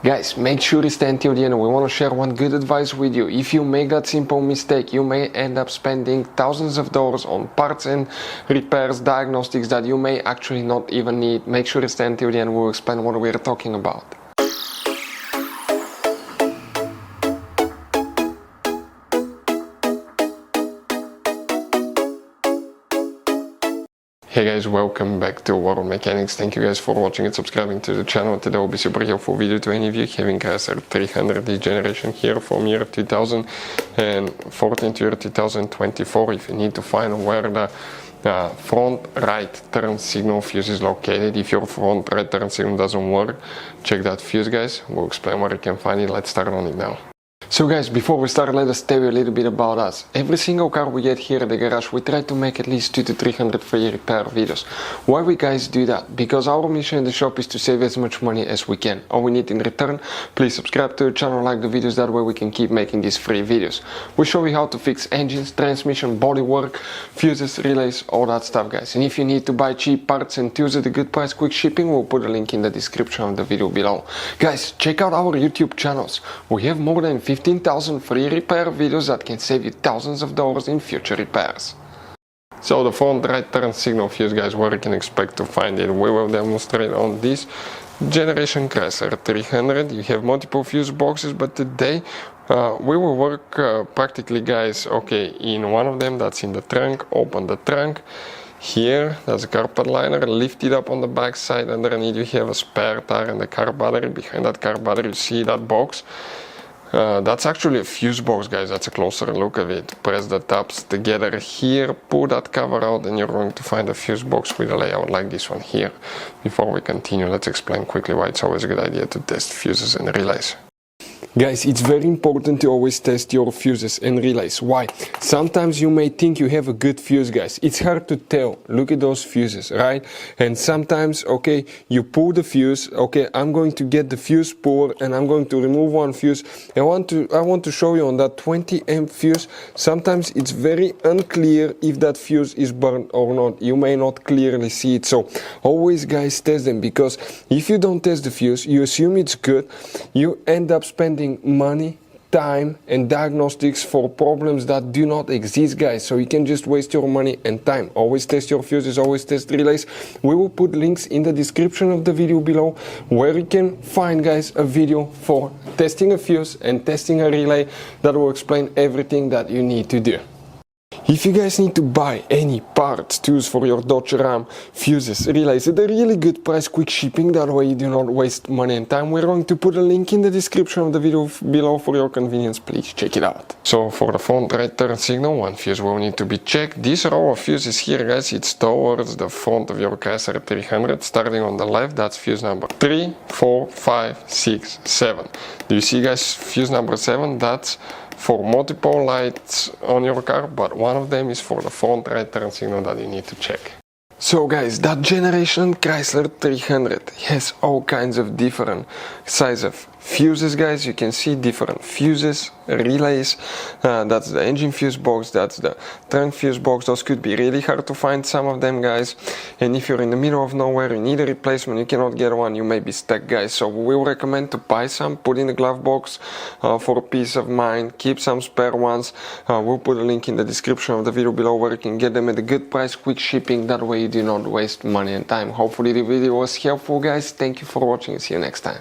Guys, make sure you stay until the end. We want to share one good advice with you. If you make that simple mistake, you may end up spending thousands of dollars on parts and repairs, diagnostics that you may actually not even need. Make sure you stay until the end. We'll explain what we're talking about. Hey guys, welcome back to World Mechanics. Thank you guys for watching and subscribing to the channel. Today will be super helpful video to any of you having Chrysler 300 this generation here from year 2014 to year 2024. If you need to find where the front right turn signal fuse is located, if your front right turn signal doesn't work, check that fuse, guys. We'll explain where you can find it. Let's start on it now. So guys, before we start, let us tell you a little bit about us. Every single car we get here at the garage, we try to make at least 200 to 300 free repair videos. Why we guys do that? Because our mission in the shop is to save as much money as we can. All we need in return, please subscribe to the channel, like the videos, that way we can keep making these free videos. We show you how to fix engines, transmission, bodywork, fuses, relays, all that stuff, guys. And if you need to buy cheap parts and tools at a good price, quick shipping, we'll put a link in the description of the video below. Guys, check out our YouTube channels. We have more than 15,000 free repair videos that can save you thousands of dollars in future repairs. So the front right turn signal fuse, guys, where you can expect to find it, we will demonstrate on this generation Chrysler 300. You have multiple fuse boxes, but today we will work practically, guys, okay, in one of them. That's in the trunk. Open the trunk. Here, there's a carpet liner, lift it up on the back side. Underneath you have a spare tire and a car battery. Behind that car battery you see that box. That's actually a fuse box, guys. That's a closer look of it. Press the tabs together here, pull that cover out, and you're going to find a fuse box with a layout like this one here. Before we continue, let's explain quickly why it's always a good idea to test fuses and relays. Guys, it's very important to always test your fuses and relays. Why? Sometimes you may think you have a good fuse, guys. It's hard to tell. Look at those fuses, right? And sometimes, okay, you pull the fuse. Okay, I'm going to get the fuse puller and I'm going to remove one fuse. I want to show you on that 20 amp fuse. Sometimes it's very unclear if that fuse is burned or not. You may not clearly see it. So always, guys, test them, because if you don't test the fuse, you assume it's good. You end up spending money, time and diagnostics for problems that do not exist, guys. So you can just waste your money and time. Always test your fuses, always test relays. We will put links in the description of the video below where you can find, guys, a video for testing a fuse and testing a relay that will explain everything that you need to do. If you guys need to buy any parts, tools for your Dodge Ram, fuses, relays at a really good price, quick shipping, that way you do not waste money and time, we're going to put a link in the description of the video below for your convenience. Please check it out. So for the front right turn signal, one fuse will need to be checked. This row of fuses here, guys, it's towards the front of your Chrysler 300. Starting on the left, that's fuse number 3, 4, 5, 6, 7. Do you see, guys, fuse number 7? That's for multiple lights on your car, but one of them is for the front right turn signal that you need to check. So guys, that generation Chrysler 300 has all kinds of different size of fuses, guys. You can see different fuses, relays. That's the engine fuse box, that's the trunk fuse box. Those could be really hard to find, some of them, guys. And if you're in the middle of nowhere, you need a replacement, you cannot get one, you may be stuck, guys. So we will recommend to buy some, put in the glove box for peace of mind. Keep some spare ones. We'll put a link in the description of the video below where you can get them at a good price, quick shipping. That way you do not waste money and time. Hopefully the video was helpful, guys. Thank you for watching and see you next time.